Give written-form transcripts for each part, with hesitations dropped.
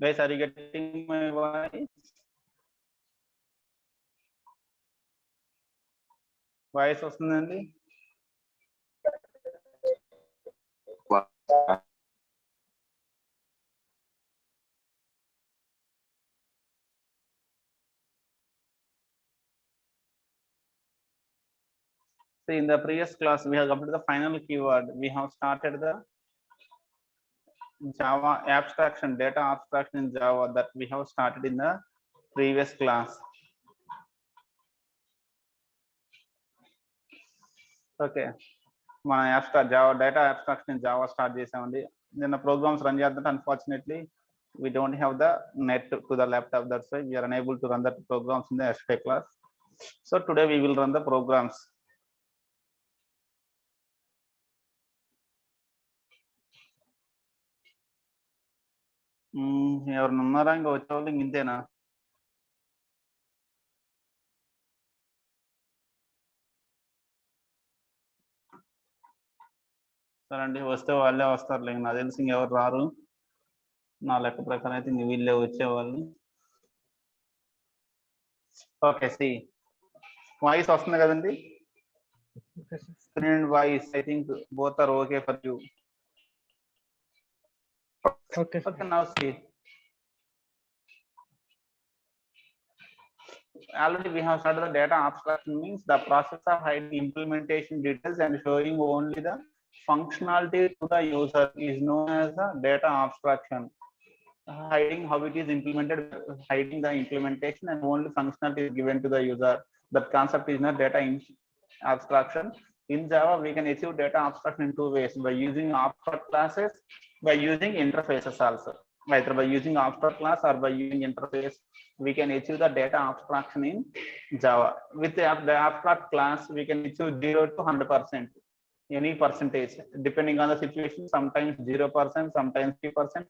Guys, are you getting my voice? Voice వస్తుందండి? See, in the previous class, we have completed the final keyword. We have started the Java abstraction, data abstraction in Java that we have started in the previous class. Okay. మన Java data abstraction in Java start చేసామండి. Then the programs run చేద్దాం. Unfortunately, we don't have the net to the laptop. That's why we are unable to run the programs in the yesterday class. So today we will run the programs. ఎవరు ఉన్నారా ఇంకా వచ్చేవాళ్ళు ఇంతేనా? సరే అండి, వస్తే వాళ్ళే వస్తారు. లేక నాకు తెలిసి ఎవరు రారు. నా లెక్క ప్రకారం అయితే ఇంక వీళ్ళే వచ్చేవాళ్ళు. ఓకే, సి వాయిస్ వస్తుంది కదండి? Screen and voice I think both are okay for you. Okay. Okay, now see. Already we have started the data abstraction, means the process of hiding implementation details and showing only the functionality to the user is known as the data abstraction. Hiding how it is implemented, hiding the implementation and only functionality is given to the user. That concept is not data abstraction. In Java, we can achieve data abstraction in two ways: by using abstract classes, by using interfaces also. Either by using abstract class or by using interface, we can achieve the data abstraction in Java. With the abstract class, we can achieve 0 to 100%. Any percentage depending on the situation, sometimes 0%, sometimes 3%,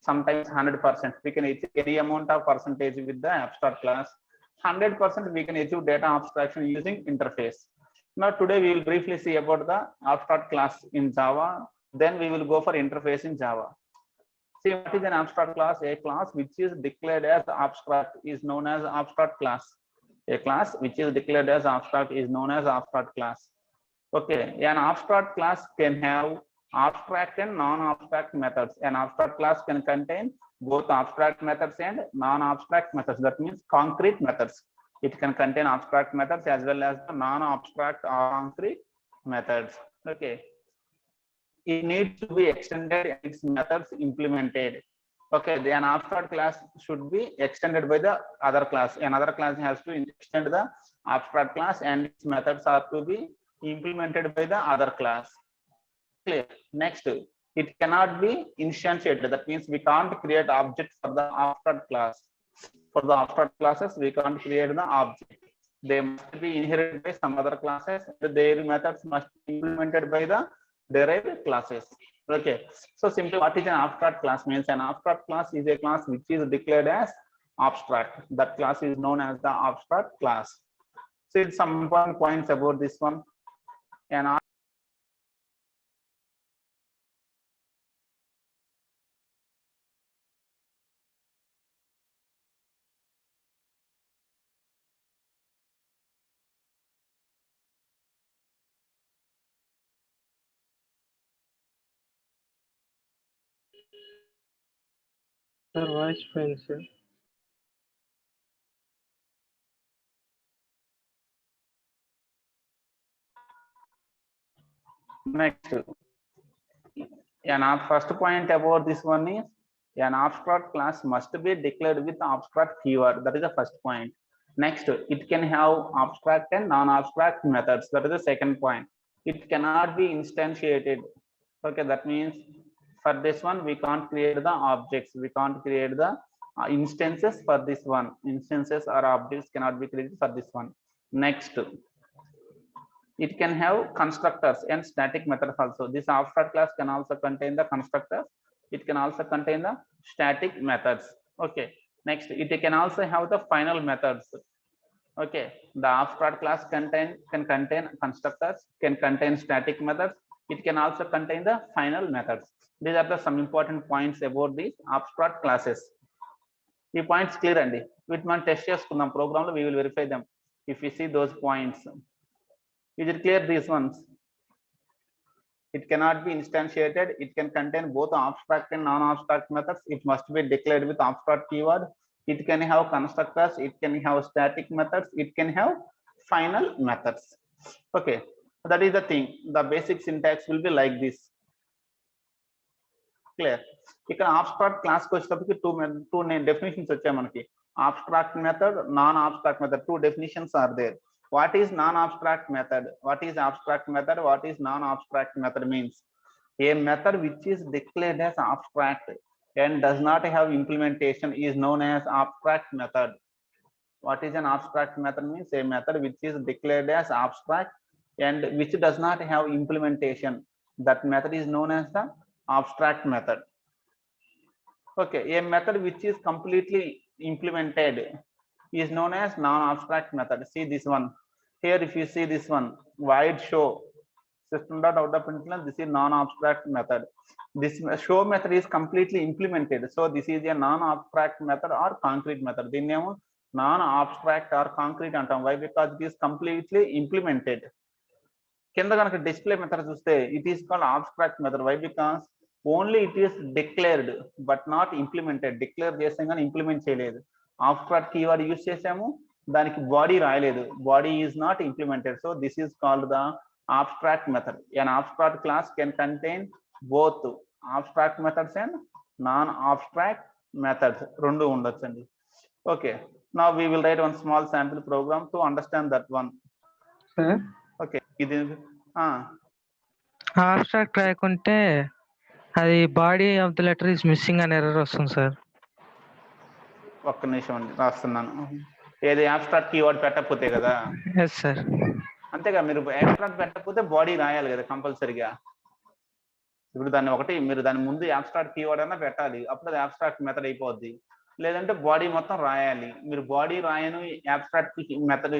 sometimes 100%. We can achieve any amount of percentage with the abstract class. 100% we can achieve data abstraction using interface. Now today we will briefly see about the abstract class in Java, then we will go for interface in Java. See, what is an abstract class? A class which is declared as abstract is known as abstract class. A class which is declared as abstract is known as abstract class. Okay, an abstract class can have abstract and non-abstract methods. An abstract class can contain both abstract methods and non-abstract methods. That means concrete methods. It can contain abstract methods as well as the non-abstract or concrete methods. Okay, it needs to be extended and its methods implemented. Okay, an abstract class should be extended by the other class. Another class has to extend the abstract class and its methods are to be implemented by the other class. Clear? Next, it cannot be instantiated. That means we can't create objects for the abstract class. For the abstract classes, we can't create the object. They must be inherited by some other classes. Their methods must be implemented by the derived classes. Okay, so simply what is an abstract class means? An abstract class is a class which is declared as abstract. That class is known as the abstract class. See some important points about this one. An Sir, voice fine, sir. next, first point about this one is an abstract class must be declared with abstract keyword. That is the first point. Next, it can have abstract and non-abstract methods. That is the second point. It cannot be instantiated. Okay, that means for this one we can't create the objects. We can't create the instances for this one. Instances or objects cannot be created for this one. Next, it can have constructors and static methods also. This abstract class can also contain the constructors. It can also contain the static methods. Okay, next, it can also have the final methods. Okay, the abstract class can contain constructors, can contain static methods. It can also contain the final methods. These are the some important points about these abstract classes. ఈ points clear అండి. వీటి మనం test చేసుకుందాం program లో. We will verify them if you see those points. Is it clear these ones? It cannot be instantiated. It can contain both abstract and non-abstract methods. It must be declared with abstract keyword. It can have constructors. It can have static methods. It can have final methods. Okay, that is the thing. The basic syntax will be like this. Clear? ఇక్కడ abstract class కి వచ్చేటప్పటికి two definitions వచ్చాయి మనకి. Abstract method, non-abstract method. Two definitions are there. What is non-abstract method? What is abstract method? What is non-abstract method means? A method which is declared as abstract and does not have implementation is known as abstract method. What is an abstract method means? A method which is declared as abstract and which does not have implementation. That method is known as the abstract method. Okay, a method which is completely implemented is known as non-abstract method. See this one. Here if you see this one, void show system.out.println, this is non-abstract method. This show method is completely implemented, so this is a non-abstract method or concrete method. The name non-abstract or concrete antam. Why? Because it is completely implemented. కింద కనుక display method చూస్తే it is called abstract method. Why? Because only it is declared but not implemented. Declare చేసాం కానీ implement చేయలేదు. abstract keyword use చేసాము, దానికి body రాయలేదు. Body is not implemented. So this is called the abstract method. An abstract class can contain both abstract methods and non-abstract methods. రెండు ఉండొచ్చండి. Okay, now we will write one small sample program to understand that one. Sir, Okay, ఇది abstract రాయకుంటే అది body of the letter is missing అనే error వస్తుంది sir. ఒక్క నిమిషం అండి, రాస్తున్నాను. ఏది abstract keyword పెట్టకపోతే కదా? Yes sir. అంతేగా, మీరు abstract పెట్టకపోతే బాడీ రాయాలి కదా కంపల్సరీగా. ఇప్పుడు దాన్ని ఒకటి మీరు దాని ముందు abstract keyword అన్నా పెట్టాలి, అప్పుడు అది abstract మెథడ్ అయిపోద్ది. లేదంటే బాడీ మొత్తం రాయాలి. మీరు బాడీ రాయను, abstract మెథడ్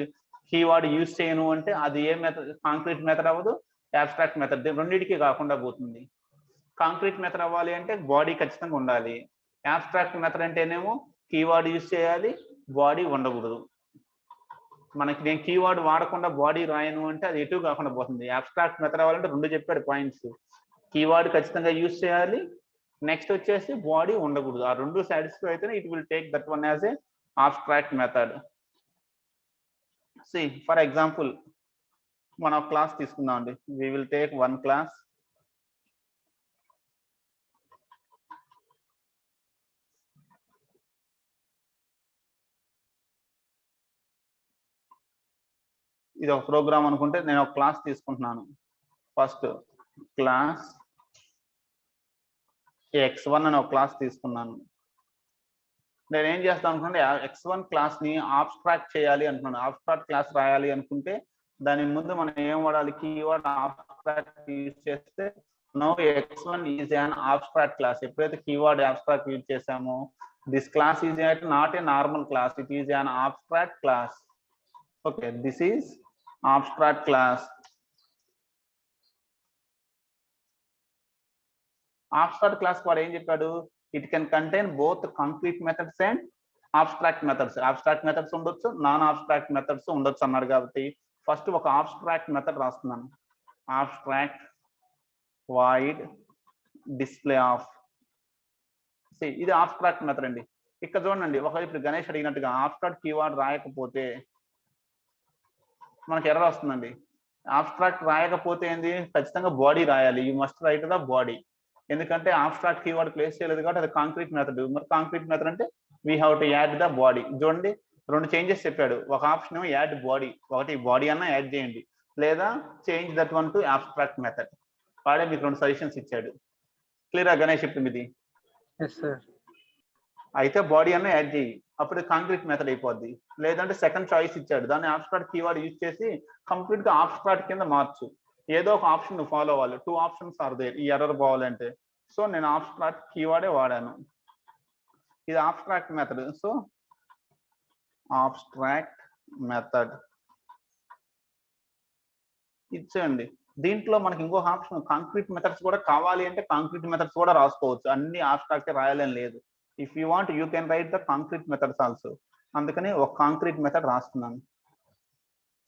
కీవర్డ్ యూజ్ చేయను అంటే అది ఏ మెథడ్? కాంక్రీట్ మెథడ్ అవ్వదు, abstract మెథడ్. రెండింటికి కాకుండా పోతుంది. కాంక్రీట్ మెథడ్ అవ్వాలి అంటే బాడీ ఖచ్చితంగా ఉండాలి. abstract మెథడ్ అంటేనేమో కీవర్డ్ యూజ్ చేయాలి, బాడీ ఉండకూడదు. మనకి నేను కీవర్డ్ వాడకుండా బాడీ రాయను అంటే అది ఎటు కాకుండా పోతుంది. abstract మెథడ్ అవ్వాలంటే రెండు చెప్పాడు పాయింట్స్. కీవర్డ్ ఖచ్చితంగా యూజ్ చేయాలి, నెక్స్ట్ వచ్చేసి బాడీ ఉండకూడదు. ఆ రెండు సాటిస్ఫై అయితేనే it will take that one as a abstract method. See, for example, మనం క్లాస్ తీసుకుందాం అండి. We will take one class. ఇది ఒక ప్రోగ్రామ్ అనుకుంటే నేను ఒక క్లాస్ తీసుకుంటున్నాను. ఫస్ట్ క్లాస్ x1 అని ఒక క్లాస్ తీసుకున్నాను. నేను ఏం చేస్తాను అనుకుంటే x1 క్లాస్ ని ఆబ్స్ట్రాక్ట్ చేయాలి అనుకున్నాను. ఆబ్స్ట్రాక్ట్ క్లాస్ రాయాలి అనుకుంటే దాని ముందు మనం ఏం వాడాలి? కీవర్డ్ ఆబ్స్ట్రాక్ట్ యూజ్ చేస్తే now x1 is an abstract class. ఎప్పుడైతే కీవర్డ్ abstract యూజ్ చేసామో this class is not a normal class, it is an abstract class. Okay, this is abstract class. Abstract class వాడు ఏం చెప్పాడు? It can contain both concrete methods and abstract methods. Abstract methods ఉండొచ్చు, non abstract methods ఉండొచ్చు అన్నాడు. కాబట్టి first ఒక abstract method రాస్తున్నాను. abstract void display of. ఇది abstract method అండి. ఇక్కడ చూడండి, ఒకవేళ ఇప్పుడు గణేష్ అడిగినట్టుగా abstract కీవర్డ్ రాయకపోతే మనకి ఎర్రర్ వస్తుందండి. abstract రాయకపోతే ఏంది? ఖచ్చితంగా బాడీ రాయాలి. You must write the body. ఎందుకంటే abstract కీవర్డ్ ప్లేస్ చేయలేదు కాబట్టి అది కాంక్రీట్ మెథడ్. మరి కాంక్రీట్ మెథడ్ అంటే we have to add the body. చూడండి, రెండు చేంజెస్ చెప్పాడు. ఒక ఆప్షన్ ఏమో యాడ్ బాడీ, ఒకటి బాడీ అన్నా యాడ్ చేయండి, లేదా change that one to abstract method. వాడే మీకు రెండు సజెషన్స్ ఇచ్చాడు. క్లియరా గణేష్ చెప్పింది ఇది? Yes sir. అయితే బాడీ అన్న యాడ్ చేయి, అప్పుడు కాంక్రీట్ మెథడ్ అయిపోద్ది. లేదంటే సెకండ్ చాయిస్ ఇచ్చాడు, దాన్ని abstract కీవర్డ్ యూజ్ చేసి కంప్లీట్ గా abstract కింద మార్చు. ఏదో ఒక ఆప్షన్ నువ్వు ఫాలో అవ్వాలి. టూ ఆప్షన్స్ ఆర్ దేర్ ఈ ఎర్రర్ పోవాలంటే. సో నేను abstract కీవర్డే వాడాను. ఇది abstract method. So abstract method ఇచ్చేయండి. దీంట్లో మనకి ఇంకొక ఆప్షన్ కాంక్రీట్ మెథడ్స్ కూడా కావాలి అంటే కాంక్రీట్ మెథడ్స్ కూడా రాసుకోవచ్చు. అన్ని abstract రాయాలని లేదు. If you want, you can write the concrete methods also. అందుకని ఒక కాంక్రీట్ మెథడ్ రాస్తున్నాను.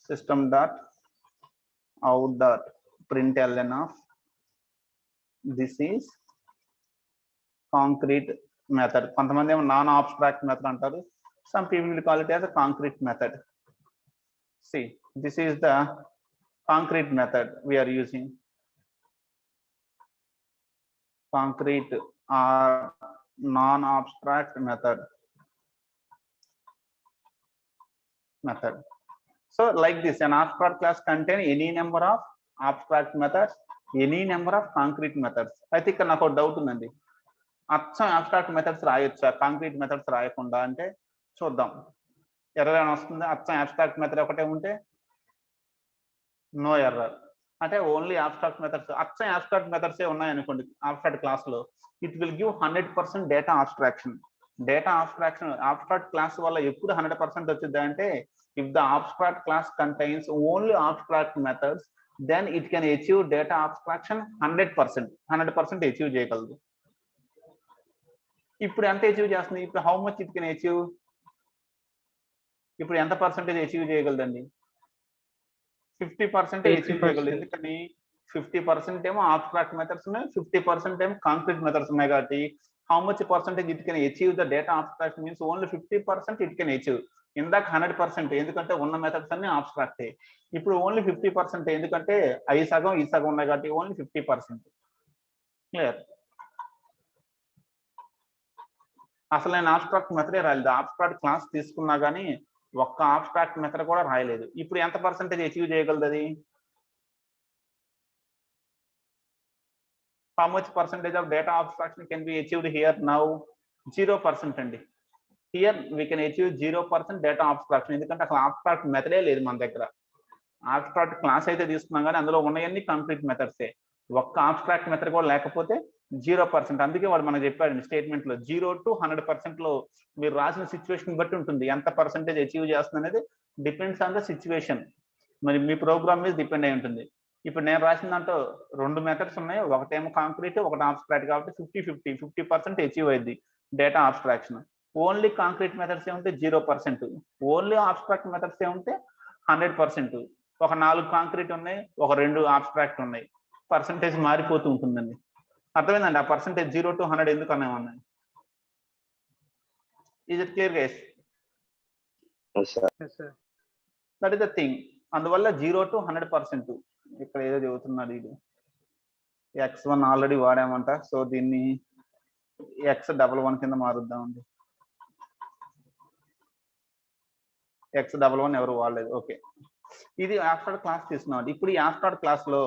System dot out dot println of this is concrete method. కొంతమంది ఏమో నాన్ abstract method అంటారు. Some people will call it as a concrete method. See, this is the concrete method we are using. Concrete or non-abstract method. So like this, an abstract class contain any number of abstract methods, any number of concrete methods. I think నాకు doubt ఉందండి, అచ్చం abstract methods రాయొచ్చా concrete methods రాయకుండా అంటే చూద్దాం. Error అని వస్తుంది. అచ్చం abstract method ఒకటే ఉంటే నో ఎర్రర్. అంటే ఓన్లీ abstract మెథడ్స్, అచ్చం abstract మెథడ్స్ ఉన్నాయనుకోండి abstract క్లాస్ లో, it will give 100% data abstraction. Data abstraction abstract class వల్ల ఎప్పుడు 100% వచ్చింది అంటే, if the abstract class contains only abstract methods, then it can achieve data abstraction 100% achieve చేయగలదు. ఇప్పుడు ఎంత అచీవ్ చేస్తుంది? ఇప్పుడు how much it can achieve? ఇప్పుడు ఎంత పర్సెంటేజ్ అచీవ్ చేయగలదండి? 50% అచీవ్ చేయగలదు. ఎందుకని 50% ఏమో ఆబ్స్ట్రాక్ట్ మెథడ్స్ ఉన్నాయి, 50% ఏమో కాంక్రీట్ మెథడ్స్ ఉన్నాయి. కాబట్టి how much percentage it can achieve the data abstraction means only 50% it can achieve. ఇందాక 100%, ఎందుకంటే ఉన్న మెథడ్స్ అన్ని ఆబ్స్ట్రాక్టే. ఇప్పుడు ఓన్లీ 50%, ఎందుకంటే అవి సగం ఈ సగం ఉన్నాయి కాబట్టి ఓన్లీ 50%. క్లియర్? అసలు నేను ఆబ్స్ట్రాక్ట్ మెథడే రాయలేదు. ఆబ్స్ట్రాక్ట్ క్లాస్ తీసుకున్నా కానీ ఒక్క ఆబ్స్ట్రాక్ట్ మెథడ్ కూడా రాయలేదు. ఇప్పుడు ఎంత పర్సెంటేజ్ అచీవ్ చేయగలదు అది? How much percentage of data abstraction can be achieved here now? 0% అండి. Here we can achieve 0% data abstraction, ఎందుకంటే అసలు ఆబ్స్ట్రాక్ట్ మెథడే లేదు మన దగ్గర. ఆబ్స్ట్రాక్ట్ క్లాస్ అయితే తీసుకున్నాం కానీ అందులో ఉన్నాయన్నీ కాంక్రీట్ మెథడ్సే. ఒక్క ఆబ్స్ట్రాక్ట్ మెథడ్ కూడా లేకపోతే 0%. అందుకే వాడు మనకు చెప్పాడు స్టేట్మెంట్ లో 0 to 100% లో మీరు రాసిన సిచ్యువేషన్ బట్టి ఉంటుంది ఎంత పర్సెంటేజ్ అచీవ్ చేస్తుంది అనేది. డిపెండ్స్ ఆన్ ద సిచ్యువేషన్, మరి మీ ప్రోగ్రామ్ మీద డిపెండ్ అయి ఉంటుంది. ఇప్పుడు నేను రాసిన దాంట్లో 2 మెథడ్స్ ఉన్నాయి, ఒకటేమో కాంక్రీట్ ఒకటి ఆబ్స్ట్రాక్ట్, కాబట్టి 50% అచీవ్ అయింది data abstraction. Only concrete methods ఏముంటే 0%, ఓన్లీ ఆబ్స్ట్రాక్ట్ మెథడ్స్ ఏముంటే 100%. ఒక 4 కాంక్రీట్ ఉన్నాయి, ఒక 2 ఆబ్స్ట్రాక్ట్ ఉన్నాయి, పర్సంటేజ్ మారిపోతూ ఉంటుందండి. అర్థమైందండి? ఆ పర్సంటేజ్ 0 to 100 ఎందుకు అన్నామన్నాయి? Is it clear guys? That is the thing. అందువల్ల 0 to 100%. ఇక్కడ ఏదో చెబుతున్నాడు ఇది, x1 ఆల్రెడీ వాడామంట, సో దీన్ని x11 కింద మారుద్దామండి. x11 ఎవరు వాడలేదు. ఓకే, ఇది ఆబ్స్ట్రాక్ట్ క్లాస్ తీసుకున్నాం. ఇప్పుడు ఈ ఆబ్స్ట్రాక్ట్ క్లాస్ లో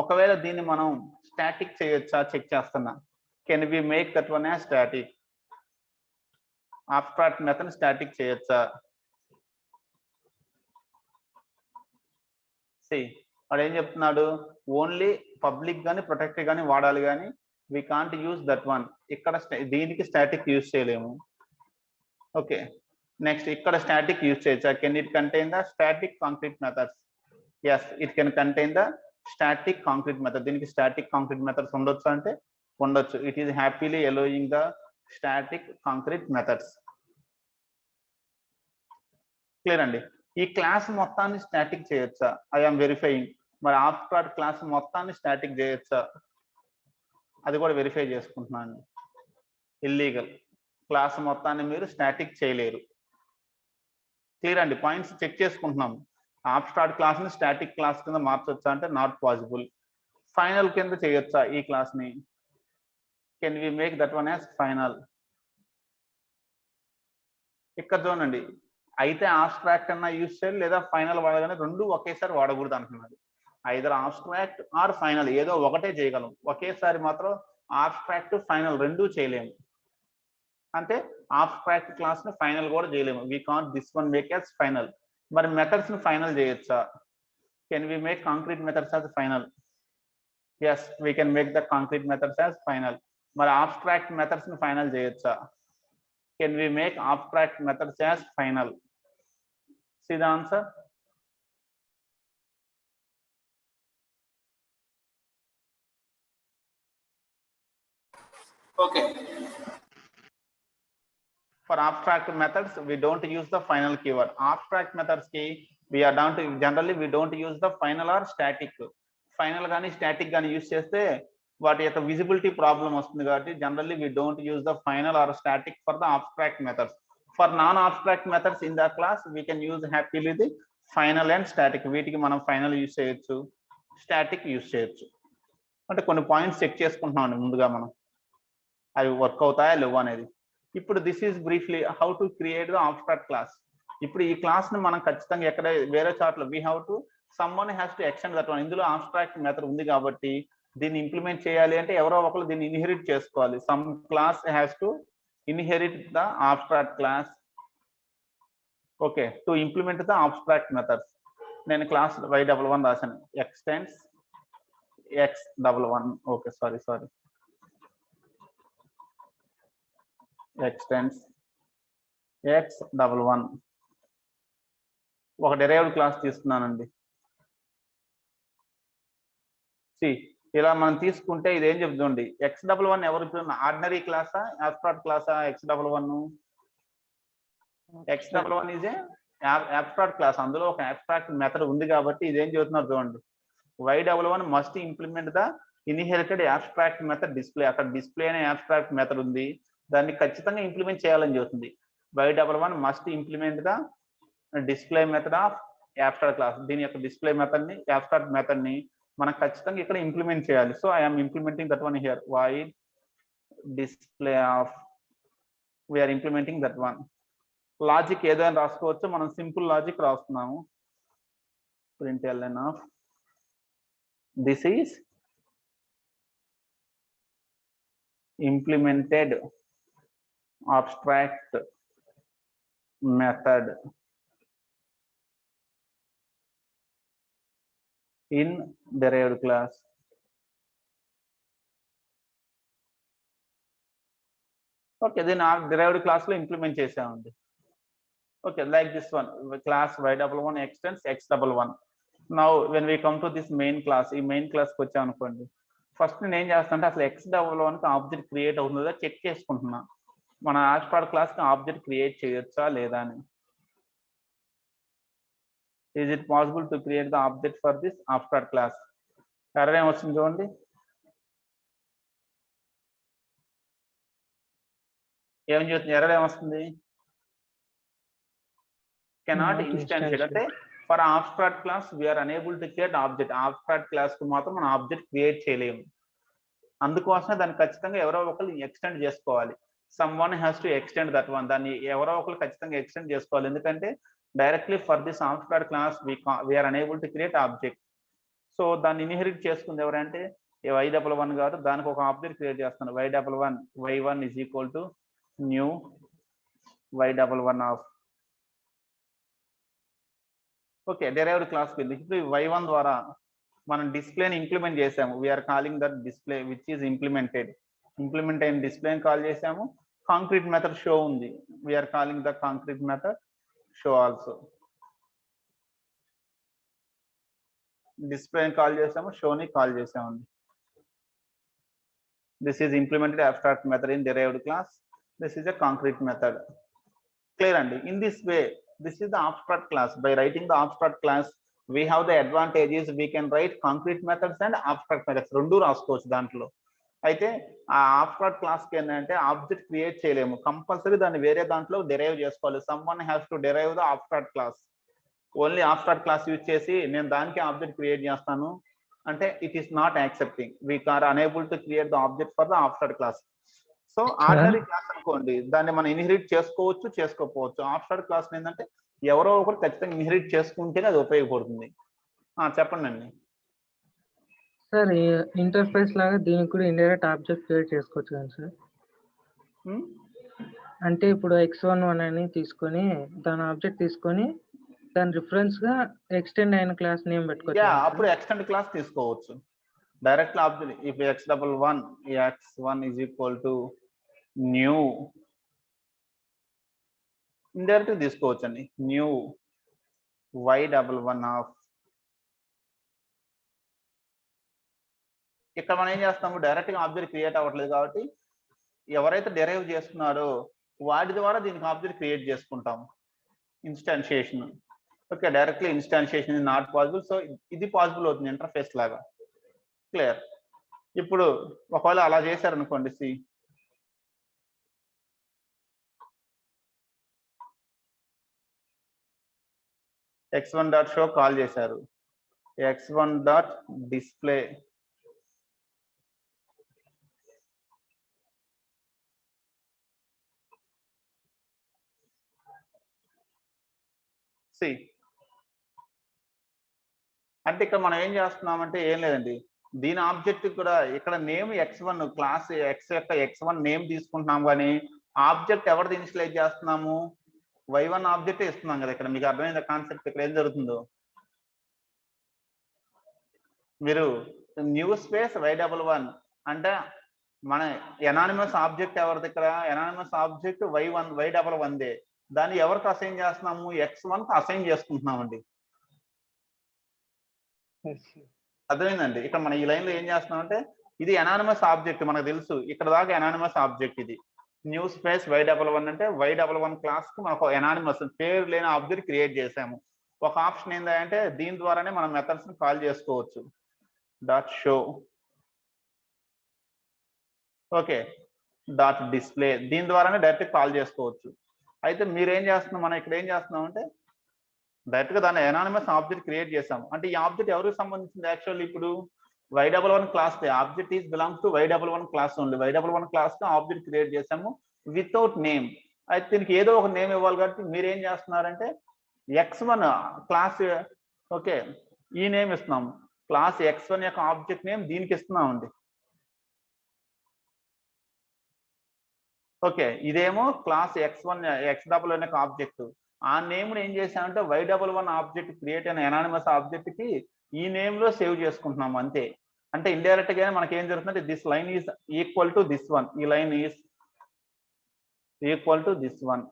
ఒకవేళ దీన్ని మనం స్టాటిక్ చేయొచ్చా చెక్ చేస్తున్నా. Can we make that one as static? Abstract method static చేయొచ్చా? సి వాడు ఏం చెప్తున్నాడు, ఓన్లీ పబ్లిక్ గానీ ప్రొటెక్ట్ గానీ వాడాలి కానీ we can't use that one. ఇక్కడ దీనికి స్టాటిక్ యూజ్ చేయలేము. ఓకే, నెక్స్ట్ ఇక్కడ స్టాటిక్ యూజ్ చేయొచ్చా? Can it contain the static concrete methods? Yes, it can contain the static concrete method. దీనికి స్టాటిక్ కాంక్రీట్ మెథడ్స్ ఉండొచ్చు అంటే ఉండొచ్చు. It is happily allowing the static concrete methods. Clear అండి? ఈ class మొత్తాన్ని static చేయొచ్చా? I'm verifying. మరి abstract class మొత్తాన్ని స్టాటిక్ చేయొచ్చా? అది కూడా వెరిఫై చేసుకుంటున్నాను. ఇల్లీగల్. క్లాస్ మొత్తాన్ని మీరు స్టాటిక్ చేయలేరు. క్లియర్ అండి? పాయింట్స్ చెక్ చేసుకుంటున్నాం. ఆబ్స్ట్రాక్ట్ క్లాస్ ని స్టాటిక్ క్లాస్ కింద మార్చొచ్చా అంటే నాట్ పాసిబుల్. ఫైనల్ కింద చేయొచ్చా ఈ క్లాస్ ని? Can we make that one as final? ఇక్కడ చూడండి, అయితే ఆబ్స్ట్రాక్ట్ అన్న యూజ్ చేయాలి లేదా ఫైనల్ వాడగానే రెండు ఒకేసారి వాడకూడదు అంటున్నాడు. ఐదర్ ఆబ్స్ట్రాక్ట్ ఆర్ ఫైనల్, ఏదో ఒకటే చేయగలం. ఒకేసారి మాత్రం ఆబ్స్ట్రాక్ట్ ఫైనల్ రెండూ చేయలేము. అంటే ఆబ్స్ట్రాక్ట్ క్లాస్ ని ఫైనల్ కూడా చేయలేము. We can't this one make as final. మరి మెథడ్స్ ని ఫైనల్ చేయొచ్చా? Can we make concrete methods as final? Yes, we can make the concrete methods as final. మరి ఆబ్స్ట్రాక్ట్ మెథడ్స్ ని ఫైనల్ చేయొచ్చా? Can we make abstract methods as final? See the answer. Okay, For abstract methods, we don't use the final keyword. Abstract methods ki we are down to generally we don't use the final or static. Final gaani static gaani use cheste వాటి యొక్క visibility problem వస్తుంది కాబట్టి generally we don't use the final or static for the abstract methods. For non-abstract methods in the class we can use happily the final and static. వీటికి మనం final use చేయొచ్చు, static use చేయొచ్చు. అంటే కొన్ని points check చేసుకుంటున్నాం ముందుగా మనం అవి వర్క్ అవుతాయా లేవు అనేది. ఇప్పుడు this is briefly how to create the abstract class. ఇప్పుడు ఈ క్లాస్ ని మనం ఖచ్చితంగా ఎక్కడ వేరే చాట్లో we have to someone has to extend that one. ఇందులో abstract మెథడ్ ఉంది కాబట్టి దీన్ని ఇంప్లిమెంట్ చేయాలి అంటే ఎవరో ఒకరు దీన్ని ఇన్హెరిట్ చేసుకోవాలి. Some class has to inherit the abstract class. Okay, to implement the abstract methods. నేను క్లాస్ y11 రాశాను, extends x11. Okay, sorry extends x11 ఒక డెరైవ్డ్ క్లాస్ తీసుకున్నానండి. సి ఇలా మనం తీసుకుంటే ఇది ఏం చెప్తుంది, x11 ఎవరు ఆర్డినరీ క్లాసా abstract క్లాసా? x11 is a abstract class. అందులో ఒక abstract మెథడ్ ఉంది కాబట్టి ఇదేం చెబుతున్నారు చూడండి, y11 must implement the inherited abstract method display. అక్కడ డిస్ప్లే అనే abstract మెథడ్ ఉంది, దాన్ని ఖచ్చితంగా ఇంప్లిమెంట్ చేయాలని చెబుతుంది. y11 must implement the display method of abstract class. దీని యొక్క డిస్ప్లే మెథడ్ ని abstract మెథడ్ ని మనం ఖచ్చితంగా ఇక్కడ ఇంప్లిమెంట్ చేయాలి. So I'm implementing that one here. void display of, we are implementing that one. Logic ఏదైనా రాసుకోవచ్చు, మనం సింపుల్ లాజిక్ రాస్తున్నాము. println of this is implemented abstract method in derived class. Okay, దీన్ని derived class లో ఇంప్లిమెంట్ చేసామండి. Okay, like this one class y11 extends x11. Now when we come to this main class, ఈ main క్లాస్కి వచ్చాం అనుకోండి, first నేను ఏం చేస్తానంటే అసలు x11కి ఆబ్జెక్ట్ క్రియేట్ అవుతుందో చెక్ చేసుకుంటున్నా. మన abstract క్లాస్కి ఆబ్జెక్ట్ క్రియేట్ చేయొచ్చా లేదా అని. Is it possible to create the object for this abstract class? Error ఏమొస్తుంది చూడండి, ఏం చెప్తుంది, ఎర్రర్ ఏమొస్తుంది, కెనాట్ ఇన్స్టాన్షియేట్. అంటే for abstract class we are unable to create object. abstract class కు మాత్రం మనం ఆబ్జెక్ట్ క్రియేట్ చేయలేము. అందుకోసమే దాన్ని ఖచ్చితంగా ఎవరో ఒకరు ఎక్స్టెండ్ చేసుకోవాలి. Someone has to extend that one. దాన్ని ఎవరో ఒకరు ఖచ్చితంగా ఎక్స్టెండ్ చేసుకోవాలి. ఎందుకంటే directly for this abstract class we are unable to create object. So దాన్ని ఇన్హెరిట్ చేసుకుంది ఎవరంటే y11 గారు. దానికి ఒక ఆబ్జెక్ట్ క్రియేట్ చేస్తాను, y11 y1 is equal to new y11 of. Okay, derived class కింద ఇప్పుడు y1 ద్వారా మనం డిస్ప్లేని ఇంప్లిమెంట్ చేసాము. We're calling that display which is implemented. Implement అయిన డిస్ప్లేని కాల్ చేసాము. కాంక్రీట్ మెథడ్ షో ఉంది, we're calling the concrete method show also. డిస్ప్లేని కాల్ చేసాము, షోని కాల్ చేసామండి. This is implemented abstract method in derived class. This is a concrete method. Clear అండి. In this way this is the abstract class. By writing the abstract class we have the advantages, we can write concrete methods and abstract methods రెండు రాసుకోవచ్చు దాంట్లో. అయితే ఆ abstract class కి ఏంటంటే object create చేయలేము, compulsory దాన్ని వేరే దాంట్లో డెరైవ్ చేసుకోవాలి. someone has to derive the abstract class. Only abstract class use చేసి నేను దానికి ఆబ్జెక్ట్ క్రియేట్ చేస్తాను అంటే it is not accepting. we are unable to create the object for the abstract class. So ordinary class అనుకోండి, దాన్ని మనం inherit చేసుకోవచ్చు, చేసుకోకపోవచ్చు. abstract class ఏంటంటే ఎవరో ఒకరు ఖచ్చితంగా ఇన్హెరిట్ చేసుకుంటేనే అది ఉపయోగపడుతుంది. చెప్పండి అండి. సార్ ఇంటర్ఫేస్ లాగా దీనికి కూడా ఇండైరెక్ట్ ఆబ్జెక్ట్ క్రియేట్ చేసుకోవచ్చు కదా సార్? అంటే ఇప్పుడు x11 అని తీసుకొని దాని ఆబ్జెక్ట్ తీసుకొని దాని రిఫరెన్స్ గా ఎక్స్టెండ్ అయిన క్లాస్ నేమ్ పెట్టుకోవచ్చు. అప్పుడు ఎక్స్టెండ్ క్లాస్ తీసుకోవచ్చు డైరెక్ట్ ఆబ్జెక్ట్. ఇప్పుడు x11 x1 is equal to new, indirect తీసుకోవచ్చు అండి. New y11 of. ఇక్కడ మనం ఏం చేస్తాము, డైరెక్ట్ గా ఆబ్జెక్ట్ క్రియేట్ అవ్వట్లేదు కాబట్టి ఎవరైతే డెరైవ్ చేస్తున్నారో వాటి ద్వారా దీనికి ఆబ్జెక్ట్ క్రియేట్ చేసుకుంటాం. Instantiation. Okay, directly instantiation is not possible. So ఇది పాసిబుల్ అవుతుంది ఇంటర్ఫేస్ లాగా. క్లియర్. ఇప్పుడు ఒకవేళ అలా చేశారనుకోండి, C x1 dot show call చేశారు, x1 డాట్ డిస్ప్లే సి. అంటే ఇక్కడ మనం ఏం చేస్తున్నామంటే ఏం లేదండి, దీని ఆబ్జెక్ట్ కూడా ఇక్కడ నేమ్ x1 క్లాస్ x యొక్క x1 నేమ్ తీసుకుంటున్నాం, కానీ ఆబ్జెక్ట్ ఎవరిది ఇనిషియలైజ్ చేస్తున్నాము, y1 ఆబ్జెక్ట్ ఇస్తున్నాం కదా. ఇక్కడ మీకు అర్థమైంది కాన్సెప్ట్. ఇక్కడ ఏం జరుగుతుందో, మీరు న్యూ స్పేస్ y11 అంటే మన ఎనానిమస్ ఆబ్జెక్ట్ ఎవరిది, ఇక్కడ ఎనానిమస్ ఆబ్జెక్ట్ y11 దాన్ని ఎవరికి అసైన్ చేస్తున్నాము, x1 కి అసైన్ చేసుకుంటున్నామండి. అర్థమైందండి. ఇక్కడ మన ఈ లైన్ లో ఏం చేస్తున్నాం అంటే, ఇది ఎనానిమస్ ఆబ్జెక్ట్ మనకు తెలుసు, ఇక్కడ దాకా ఎనానిమస్ ఆబ్జెక్ట్. ఇది న్యూ స్పేస్ y11 అంటే y11 క్లాస్ కు మనకు ఎనానిమస్ పేరు లేని ఆబ్జెక్ట్ క్రియేట్ చేసాము. ఒక ఆప్షన్ ఏంటంటే దీని ద్వారానే మనం మెథడ్స్ ని కాల్ చేసుకోవచ్చు. Dot show, okay, dot display, దీని ద్వారానే డైరెక్ట్ కాల్ చేసుకోవచ్చు. అయితే మీరేం చేస్తున్నాం, మనం ఇక్కడ ఏం చేస్తున్నాం అంటే డైరెక్ట్ గా దాన్ని ఎనానిమస్ ఆబ్జెక్ట్ క్రియేట్ చేసాము. అంటే ఈ ఆబ్జెక్ట్ ఎవరికి సంబంధించింది, యాక్చువల్లీ ఇప్పుడు y11 class object is belongs to y11 class only. y11 class తో ఆబ్జెక్ట్ క్రియేట్ చేసాము వితౌట్ నేమ్. అయితే దీనికి ఏదో ఒక నేమ్ ఇవ్వాలి కాబట్టి మీరు ఏం చేస్తున్నారంటే x1 క్లాస్, ఓకే, ఈ నేమ్ ఇస్తున్నాము. క్లాస్ x1 యొక్క ఆబ్జెక్ట్ నేమ్ దీనికి ఇస్తున్నామండి. ఓకే, ఇదేమో క్లాస్ x1 x11 యొక్క ఆబ్జెక్ట్. ఆ నేమ్ ఏం చేసామంటే y11 ఆబ్జెక్ట్ క్రియేట్ అయిన ఎనానిమస్ ఆబ్జెక్ట్ కి ఈ నేమ్ లో సేవ్ చేసుకుంటున్నాం అంతే. అంటే ఇండైరెక్ట్ గా మనకి ఏం జరుగుతుందంటే this line is equal to this one, ఈ line is equal to this one.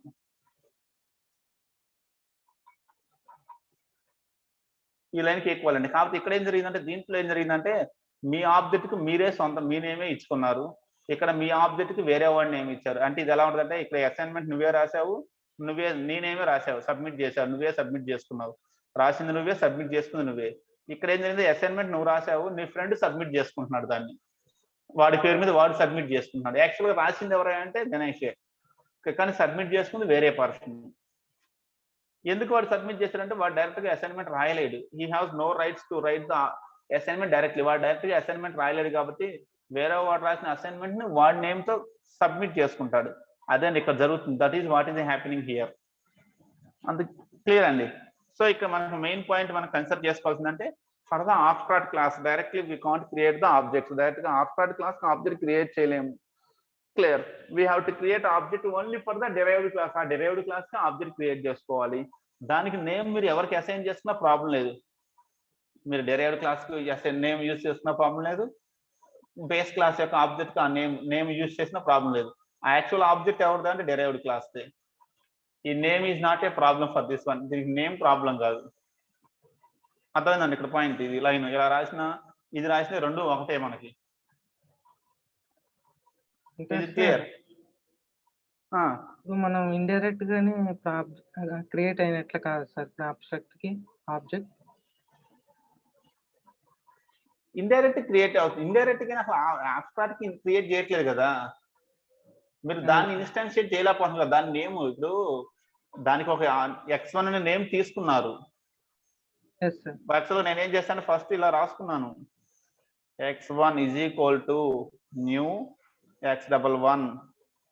ఈ లైన్ కి ఈక్వల్ అండి. కాబట్టి ఇక్కడ ఏం జరిగిందంటే, దీంట్లో ఏం జరిగిందంటే మీ ఆబ్జెక్ట్ కు మీరే సొంతం మీ నేమే ఇచ్చుకున్నారు, ఇక్కడ మీ ఆబ్జెక్ట్ కి వేరే వాడి నేమ్ ఇచ్చారు. అంటే ఇది ఎలా ఉంటుందంటే, ఇక్కడ అసైన్మెంట్ నువ్వే రాసావు, నువ్వే నీ నేమే రాసావు, సబ్మిట్ చేసావు, నువ్వే సబ్మిట్ చేసుకున్నావు, రాసింది నువ్వే, సబ్మిట్ చేసుకుంది నువ్వే. ఇక్కడ ఏం జరిగింది, అసైన్మెంట్ నువ్వు రాసావు, నీ ఫ్రెండ్ సబ్మిట్ చేసుకుంటున్నాడు దాన్ని, వాడి పేరు మీద వాడు సబ్మిట్ చేసుకుంటున్నాడు. యాక్చువల్ గా రాసింది ఎవరంటే గణేషే, కానీ సబ్మిట్ చేసుకుంది వేరే పర్సన్. ఎందుకు వాడు సబ్మిట్ చేశాడంటే వాడు డైరెక్ట్ గా అసైన్మెంట్ రాయలేడు. He has no rights to write the assignment directly. వాడు డైరెక్ట్ గా అసైన్మెంట్ రాయలేడు కాబట్టి వేరే వాడు రాసిన అసైన్మెంట్ ని వాడి నేమ్ తో సబ్మిట్ చేసుకుంటాడు. అదే ఇక్కడ జరుగుతుంది. That is what is happening here. అంత క్లియర్ అండి. సో ఇక్కడ మనకు మెయిన్ పాయింట్ మనం కన్సిడర్ చేసుకోవాల్సిందంటే, for the abstract class directly we can't create the objects. Direct గా ఆబ్స్ట్రాక్ట్ క్లాస్ ఆబ్జెక్ట్ క్రియేట్ చేయలేము. Clear. We have to create object only for the derived class. ఆ derived class కి object create చేసుకోవాలి. దానికి name మీరు ఎవరికి assign చేస్తున్నా problem లేదు. మీరు డెరైవ్డ్ క్లాస్ కి నేమ్ యూజ్ చేస్తున్న ప్రాబ్లం లేదు, బేస్ క్లాస్ యొక్క ఆబ్జెక్ట్ కి ఆ నేమ్ యూజ్ చేసిన ప్రాబ్లం లేదు. ఆ యాక్చువల్ ఆబ్జెక్ట్ ఎవరిదా అంటే డెరైవ్డ్ క్లాస్. ఈ name is not a problem for this one. దీనికి నేమ్ ప్రాబ్లం కాదు. అర్థమైందండి ఇక్కడ పాయింట్. ఇది లైన్ ఇలా రాసిన ఇది రాసిన రెండు ఒకటే మనకి. క్లియర్. మనం ఇండైరెక్ట్ గానే క్రియేట్ అయినట్లు కాదు సార్ అబ్స్ట్రాక్ట్ కి ఆబ్జెక్ట్. ఇండైరెక్ట్ క్రియేట్ అవుతుంది. ఇండైరెక్ట్ గా అసలు అబ్స్ట్రాక్ట్ కి క్రియేట్ చేయట్లేదు కదా మీరు, దాన్ని ఇన్స్టాన్షియేట్ చేయలేకపోతున్నారు కదా. దాని నేమ్ ఇప్పుడు దానికి ఒక x1 అనే నేమ్ తీసుకున్నారు. యాక్చువల్గా నేను ఏం చేస్తాను, ఫస్ట్ ఇలా రాసుకున్నాను, x1 is equal to new x11.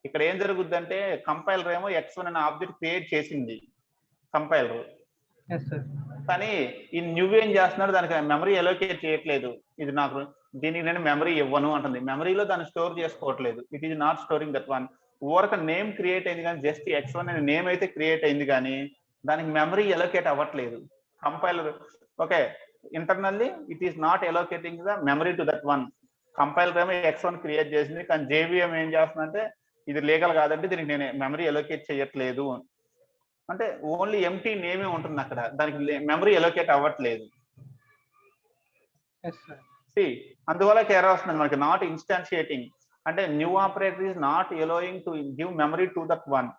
ఇక్కడ ఏం జరుగుద్ది అంటే కంపైలర్ ఏమో x1 అనే ఆబ్జెక్ట్ క్రియేట్ చేసింది కంపైలర్, కానీ ఈ న్యూ ఏం చేస్తున్నాడు, దానికి మెమరీ ఎలోకేట్ చేయట్లేదు. ఇది నాకు దీనికి నేను మెమరీ ఇవ్వను అంటుంది. మెమరీలో దాన్ని స్టోర్ చేసుకోవట్లేదు. It is not storing that one. Over name create అయింది కానీ జస్ట్ x1 అనే నేమ్ అయితే క్రియేట్ అయింది కానీ దానికి మెమరీ ఎలోకేట్ అవ్వట్లేదు compiler. Okay, internally it is not allocating the memory to that one. Compiler ఏమో x1 క్రియేట్ చేసింది, కానీ JVM ఏం చేస్తుందంటే ఇది లీగల్ కాదంటే దీనికి నేను మెమరీ ఎలోకేట్ చేయట్లేదు అంటే ఓన్లీ ఎంటీ నేమే ఉంటుంది అక్కడ, దానికి మెమరీ ఎలోకేట్ అవ్వట్లేదు. అందువల్ల ఎర్రర్ వస్తుంది మనకి, నాట్ ఇన్స్టాన్షియేటింగ్. అంటే new operator is not allowing to give memory to that one.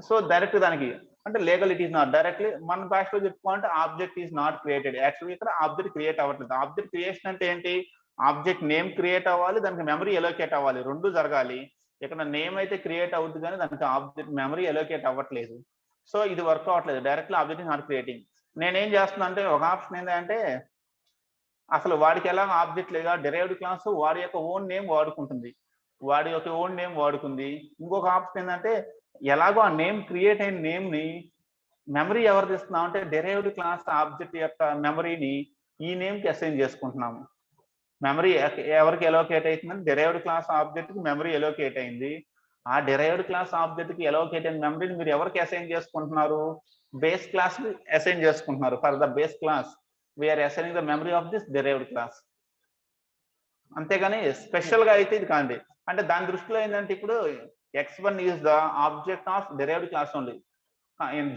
So direct దానికి అంటే legal it is not directly మన భాషలో చెప్పుకోవాలంటే object is not created. Actually ఇక్కడ ఆబ్జెక్ట్ క్రియేట్ అవ్వట్లేదు. ఆబ్జెక్ట్ క్రియేషన్ అంటే ఏంటి? ఆబ్జెక్ట్ నేమ్ క్రియేట్ అవ్వాలి, దానికి మెమరీ ఎలోకేట్ అవ్వాలి, రెండు జరగాలి. ఇక్కడ నేమ్ అయితే క్రియేట్ అవుతుంది కానీ దానికి ఆబ్జెక్ట్ మెమరీ ఎలోకేట్ అవ్వట్లేదు. సో ఇది వర్క్ అవ్వట్లేదు. Directly object is not creating. నేనేం చేస్తున్నా అంటే ఒక ఆప్షన్ ఏంటంటే అసలు వాడికి ఎలా ఆబ్జెక్ట్ లేదా డిరైవ్డ్ క్లాస్ వాడి యొక్క ఓన్ నేమ్ వాడుకుంటుంది, వాడి యొక్క ఓన్ నేమ్ వాడుకుంది. ఇంకొక ఆప్షన్ ఏంటంటే ఎలాగో ఆ నేమ్ క్రియేట్ అయిన నేమ్ ని మెమరీ ఎవరు తీస్తున్నాం అంటే డిరైవ్డ్ క్లాస్ ఆబ్జెక్ట్ యొక్క మెమరీని ఈ నేమ్ కి అసైన్ చేసుకుంటున్నాము. మెమరీ ఎవరికి ఎలోకేట్ అవుతుందని డిరైవ్డ్ క్లాస్ ఆబ్జెక్ట్ కి మెమరీ ఎలోకేట్ అయింది. ఆ డిరైవ్డ్ క్లాస్ ఆబ్జెక్ట్ కి ఎలోకేట్ అయిన మెమరీని మీరు ఎవరికి అసైన్ చేసుకుంటున్నారు? బేస్ క్లాస్ కి అసైన్ చేసుకుంటున్నారు. For the base class we are assigning the memory of this derived class. అంతేగాని స్పెషల్ గా అయితే ఇది కాండి. అంటే దాని దృష్టిలో ఏంటంటే ఇప్పుడు x1 is the object of derived class only.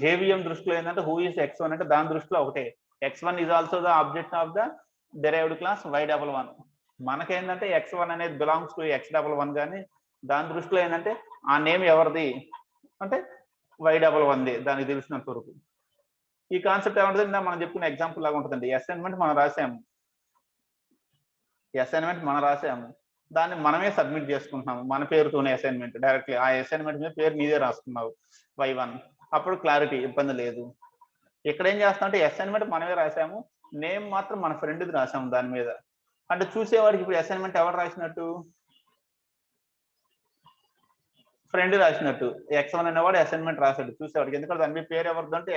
JVM దృష్టిలో ఏంటంటే హూ ఈస్ x1 అంటే దాని దృష్టిలో ఒకటే x1 is also the object of the derived class y11. మనకేంటంటే x1 అనేది బిలాంగ్స్ టు x11 కానీ దాని దృష్టిలో ఏంటంటే ఆ నేమ్ ఎవరిది అంటే y11ది దానికి తెలిసినంత వరకు. ఈ కాన్సెప్ట్ ఏమంటుంది మనం చెప్పుకున్న ఎగ్జాంపుల్ లాగా ఉంటుందండి. అసైన్మెంట్ మనం రాసాము, దాన్ని మనమే సబ్మిట్ చేసుకుంటున్నాము మన పేరుతోనే అసైన్మెంట్ డైరెక్ట్లీ. ఆ అసైన్మెంట్ మీద పేరు నీదే రాసుకున్నావు y1, అప్పుడు క్లారిటీ ఇబ్బంది లేదు. ఇక్కడ ఏం చేస్తాం అంటే అసైన్మెంట్ మనమే రాసాము, నేమ్ మాత్రం మన ఫ్రెండ్ది రాసాము దాని మీద. అంటే చూసేవాడికి ఇప్పుడు అసైన్మెంట్ ఎవరు రాసినట్టు? ఫ్రెండ్ రాసినట్టు. x1 అనేవాడు అసైన్మెంట్ రాశాడు చూసేవాడికి, ఎందుకంటే దాని మీద పేరు ఎవరిది అంటే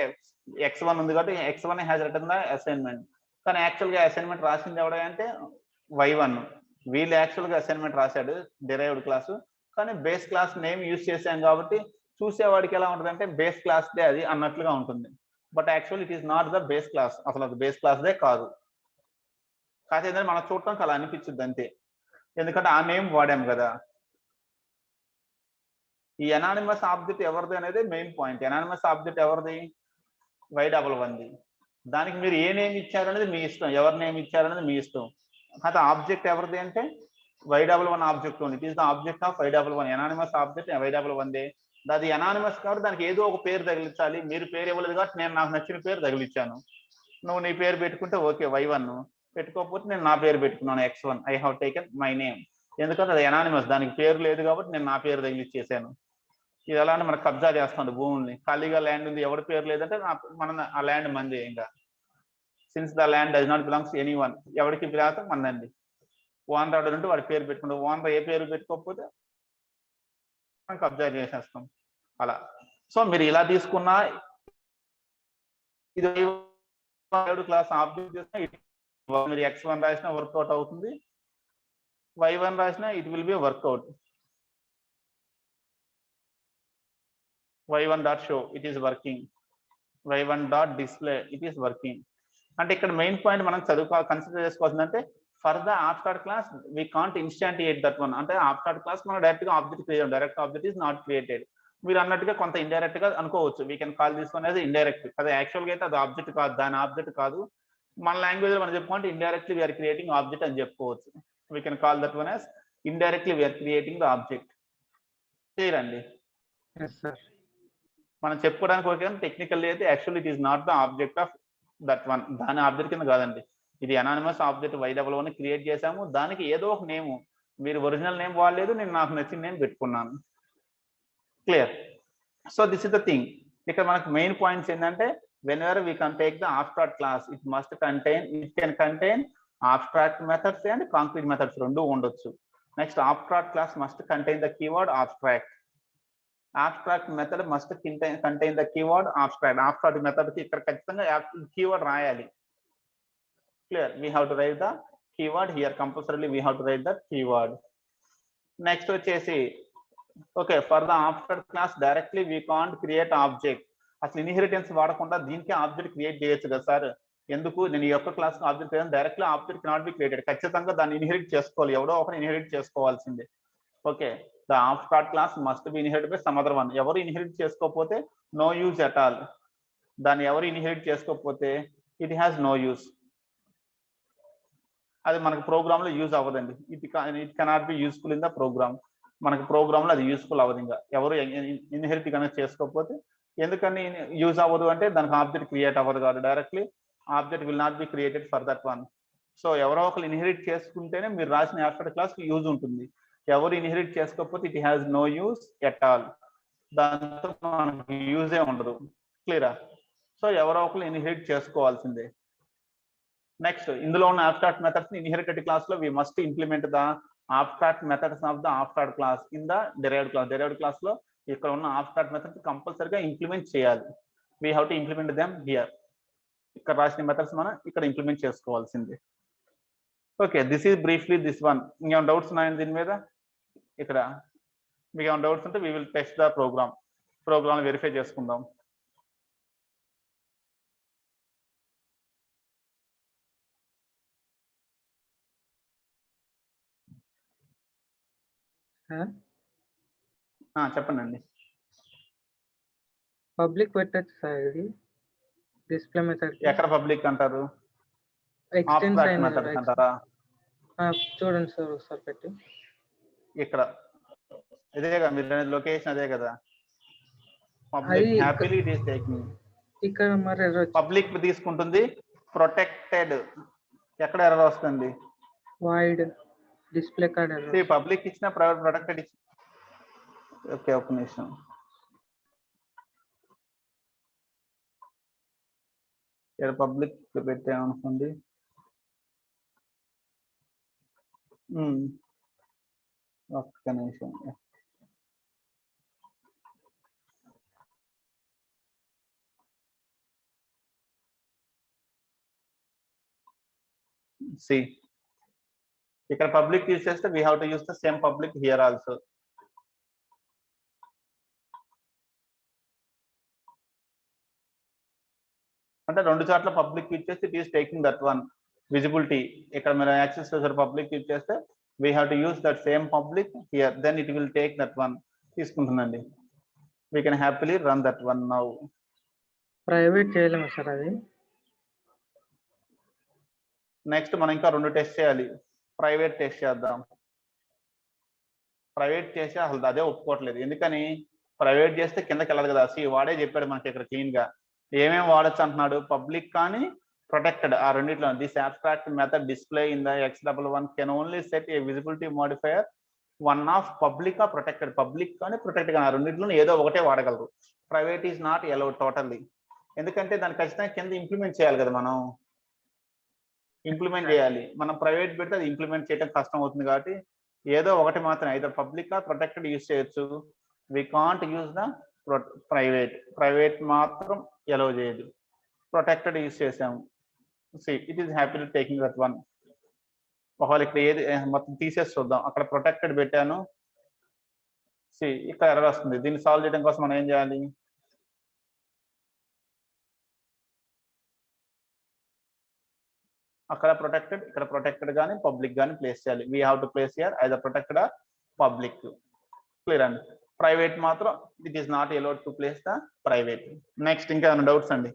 x1 ఉంది కాబట్టి x1 has written the assignment. కానీ యాక్చువల్ గా అసైన్మెంట్ రాసింది ఎవడంటే y1. వీళ్ళు యాక్చువల్ గా అసైన్మెంట్ రాశాడు డిరైవ్డ్ క్లాస్, కానీ బేస్ క్లాస్ నేమ్ యూజ్ చేసాం కాబట్టి చూసేవాడికి ఎలా ఉంటుంది అంటే బేస్ క్లాస్ దే అది అన్నట్లుగా ఉంటుంది. But actual it is not the base class, అసలు అది బేస్ క్లాస్ దే కాదు. కాకపోతే ఏంటంటే మనం చూడటానికి అలా అనిపించుద్ది అంతే, ఎందుకంటే ఆ నేమ్ వాడాం కదా. ఈ ఎనానిమస్ ఆబ్జెక్ట్ ఎవరిది అనేది మెయిన్ పాయింట్. ఎనానిమస్ ఆబ్జెక్ట్ ఎవరిది? y11ది. దానికి మీరు ఏ నేమ్ ఇచ్చారనేది మీ ఇష్టం, ఎవరి నేమ్ ఇచ్చారనేది మీ ఇష్టం. అయితే ఆబ్జెక్ట్ ఎవరిది అంటే y11 object only. It is the object of y11. Anonymous object y11దే. అది ఎనానిమస్ కాబట్టి దానికి ఏదో ఒక పేరు తగిలించాలి. మీరు పేరు ఇవ్వలేదు కాబట్టి నేను నాకు నచ్చిన పేరు తగిలించాను. నువ్వు నీ పేరు పెట్టుకుంటే ఓకే y1, పెట్టుకోకపోతే నేను నా పేరు పెట్టుకున్నాను x1. I have taken my name. ఎందుకంటే అది ఎనానిమస్, దానికి పేరు లేదు కాబట్టి నేను నా పేరు తగిలిచ్చేసాను. ఇది ఎలా అంటే మనకు కబ్జా చేస్తుంది భూముల్ని. ఖాళీగా ల్యాండ్ ఉంది, ఎవరి పేరు లేదంటే మన ఆ ల్యాండ్ మంది. ఇంకా since the land does not belongs any one, ఎవరికి బిలాంగ్ మందండి. ఓనర్ ఆర్డర్ ఉంటే వాడి పేరు పెట్టుకుంటాం, ఓనర్ ఏ పేరు పెట్టుకోకపోతే కబ్జా చేసేస్తాం అలా. సో మీరు ఇలా తీసుకున్నా ఇది క్లాస్ ఆబ్జెక్ట్ చేసినా మీరు x1 రాసినా వర్కౌట్ అవుతుంది, y1 రాసినా it will be workout. y1.show it is working, y1.display it is working. అంటే ఇక్కడ మెయిన్ పాయింట్ మనం కన్సిడర్ చేసుకోవాల్సిందంటే for the abstract class we can't instantiate that one. అంటే ఆబ్స్ట్రాక్ట్ క్లాస్ మనం డైరెక్ట్ గా object create, direct object is not created. మీరు అన్నట్టుగా కొంత ఇండైరెక్ట్ గా అనుకోవచ్చు, we can call this one as indirect. అది యాక్చువల్ గా అయితే అది ఆబ్జెక్ట్ కాదు, దాని ఆబ్జెక్ట్ కాదు. మన లాంగ్వేజ్ లో మనం చెప్పుకుంటే ఇండైరెక్ట్లీ వీఆర్ క్రియేటింగ్ ఆబ్జెక్ట్ అని చెప్పుకోవచ్చు. We can call that one as indirectly we are creating the object. Clear అండి? మనం చెప్పుకోవడానికి ఓకే, టెక్నికల్ అయితే actually it is not the object of that one. దాని ఆబ్జెక్ట్ కింద కాదండి, ఇది అనానిమస్ ఆబ్జెక్ట్ y11 క్రియేట్ చేసాము. దానికి ఏదో ఒక నేమ్, మీరు ఒరిజినల్ నేమ్ వాడలేదు, నేను నాకు నచ్చిన నేమ్ పెట్టుకున్నాను. Clear? So this is the thing. ఇక్కడ మనకు మెయిన్ పాయింట్స్ ఏంటంటే whenever we can take the abstract class, it can contain abstract methods and concrete methods రెండు ఉండొచ్చు. Next abstract class must contain the keyword abstract. Abstract method must contain the keyword abstract. Abstract method కి ఇక్కడ ఖచ్చితంగా keyword రాయాలి. Clear? We have to write the keyword here. Compulsorily we have to write the keyword. Next వచ్చేసి okay, for the abstract class directly we can't create object. అసలు inheritance వాడకుండా దీనికి object create చేయొచ్చు కదా సార్. ఎందుకు? నేను ఈ యొక్క class object directly object cannot be created. ఖచ్చితంగా దాన్ని ఇన్హెరిట్ చేసుకోవాలి, ఎవడో ఒకరు ఇన్హెరిట్ చేసుకోవాల్సిందే. Okay, the abstract class must be inherited by some other one. ఎవరు ఇన్హెరిట్ చేసుకోకపోతే నో యూజ్ అట్ ఆల్. దాన్ని ఎవరు ఇన్హెరిట్ చేసుకోకపోతే ఇట్ హ్యాస్ నో యూజ్. అది మనకు ప్రోగ్రామ్ లో యూజ్ అవ్వదండి. It cannot be useful in the program. మనకి ప్రోగ్రామ్ లో అది యూస్ఫుల్ అవ్వదు. ఇంకా ఎవరు ఇన్హెరిట్ కనెక్ట్ చేసుకోకపోతే ఎందుకని యూజ్ అవ్వదు అంటే దానికి ఆబ్జెక్ట్ క్రియేట్ అవ్వదు కాదు. Directly object will not be created for that one. So ఎవరో ఒకరు ఇన్హెరిట్ చేసుకుంటేనే మీరు రాసిన యాబ్స్ట్రాక్ట్ క్లాస్ యూజ్ ఉంటుంది. ఎవరు ఇన్హెరిట్ చేసుకోకపోతే it has no use at all. దాంతో మనకి యూజే ఉండదు. క్లియరా? సో ఎవరో ఒకరు ఇన్హెరిట్ చేసుకోవాల్సిందే. నెక్స్ట్ ఇందులో ఉన్న అబ్స్ట్రాక్ట్ మెథడ్స్ ఇన్హెరిటెడ్ క్లాస్ లో we must implement the abstract methods of the abstract class in the derived class. Derived class లో ఇక్కడ ఉన్న అబ్స్ట్రాక్ట్ మెథడ్స్ కంపల్సరీగా ఇంప్లిమెంట్ చేయాలి. We have to implement them here. ఇక్కడ రాసిన మెథడ్స్ మనం ఇక్కడ ఇంప్లిమెంట్ చేసుకోవాల్సిందే. Okay, this is briefly this one. ఇంకేమైనా డౌట్స్ ఉన్నాయండి దీని మీద? ఇక్కడ మీకు ఏమైనా డౌట్స్ ఉంటే we will test the program verify చేసుకుందాం. చెప్పండి. పబ్లిక్ పెట్టచ్చు సార్ ఇది డిస్ప్లే మెథడ్. ఎక్కడ పబ్లిక్ అంటారు? ఎక్స్టెన్స్ మెథడ్స్ అంటారా? చూడండి సార్ ఒకసారి పెట్టి. ఇక్కడ ఇదే కదా మీరు లొకేషన్, అదే కదా public. Happily it is taking. ఇక్కడ మరి పబ్లిక్ తీసుకుంటుంది. ప్రొటెక్టెడ్ ఎక్కడ ఎర్రర్ వస్తుంది? Wide display card error. Public ఇచ్చిన ప్రొటెక్టెడ్ ఇచ్చిన. ఓకే, ఒక నిమిషం. ఇక్కడ పబ్లిక్ పెట్టామనుకోండి. ఒక్క నిమిషం. సి ఇక్కడ పబ్లిక్ యూజ్ చేస్తే we have to use the same public here also. అంటే రెండు చోట్ల పబ్లిక్ యూజ్ చేస్తే it is taking that one visibility. ఇక్కడ మీరు యాక్సెస్ చేసే పబ్లిక్ యూజ్ చేస్తే we have to use that same public here, then it will take that one. తీసుకుంటుందండి. We can happily run that one now. Private చేయలేము sir అది. Next మనం ఇంకా రెండు టెస్ట్ చేయాలి. ప్రైవేట్ టెస్ట్ చేద్దాం. ప్రైవేట్ చేస్తే అసలు అదే ఒప్పుకోవట్లేదు. ఎందుకని? ప్రైవేట్ చేస్తే కిందకి వెళ్ళదు కదా. వాడే చెప్పాడు మనకి ఇక్కడ క్లీన్ గా ఏమేమి వాడచ్చు అంటున్నాడు. పబ్లిక్ కానీ ప్రొటెక్టెడ్, ఆ రెండిట్లో. This abstract method display in the X11 can only set a visibility modifier one of public or protected. Public కానీ ప్రొటెక్టెడ్ కానీ ఆ రెండిట్లో ఏదో ఒకటే వాడగలరు. Private is not allowed totally. ఎందుకంటే దాన్ని ఖచ్చితంగా కింద ఇంప్లిమెంట్ చేయాలి కదా. మనం ఇంప్లిమెంట్ చేయాలి. మనం ప్రైవేట్ పెడితే అది ఇంప్లిమెంట్ చేయడం కష్టం అవుతుంది. కాబట్టి ఏదో ఒకటి మాత్రమే, అయితే పబ్లిక్ ప్రొటెక్టెడ్ యూజ్ చేయొచ్చు. We can't use the private మాత్రం ఎలౌ చేయదు. ప్రొటెక్టెడ్ యూజ్ చేసాము. It is happily taking that one. ఒకవేళ ఇక్కడ ఏది మొత్తం తీసేసి చూద్దాం. అక్కడ ప్రొటెక్టెడ్ పెట్టాను. ఇక్కడ ఎర్రర్ వస్తుంది. దీన్ని సాల్వ్ చేయడం కోసం మనం ఏం చేయాలి? అక్కడ ప్రొటెక్టెడ్, ఇక్కడ ప్రొటెక్టెడ్ కానీ పబ్లిక్ కానీ ప్లేస్ చేయాలి. We have to place here either protected or public. Clear అండి. ప్రైవేట్ మాత్రం it is not allowed to place the private. Next ఇంకా ఏమైనా డౌట్స్ అండి?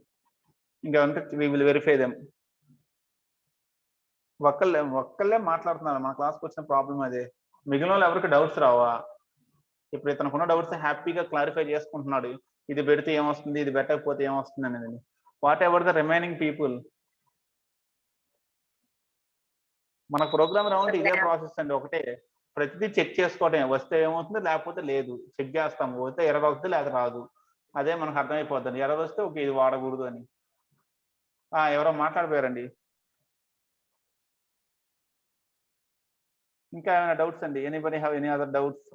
ఇంకా ఉంటే వీ విల్ వెరిఫై దెమ్. ఒక్కళ్ళే మాట్లాడుతున్నారు. మన క్లాస్కి వచ్చిన ప్రాబ్లం అదే. మిగిలిన వాళ్ళు ఎవరికి డౌట్స్ రావా? ఇప్పుడు ఇతనుకున్న డౌట్స్ హ్యాపీగా క్లారిఫై చేసుకుంటున్నాడు. ఇది పెడితే ఏమొస్తుంది, ఇది పెట్టకపోతే ఏమొస్తుంది అనేది. What ever the remaining people, మన ప్రోగ్రామ్ రౌండ్ ఇదే ప్రాసెస్ అండి. ఒకటే, ప్రతిదీ చెక్ చేసుకోవటం. వస్తే ఏమవుతుంది, లేకపోతే లేదు. చెక్ చేస్తాము. వస్తే ఎర్రర్ వస్తుంది, లేదా రాదు. అదే మనకు అర్థమైపోతుంది. ఎర్రర్ వస్తే ఓకే ఇది వాడకూడదు అని. ఎవరో మాట్లాడిపోయారండి. ఇంకా ఏమైనా డౌట్స్ అండి? Anybody have any other doubts?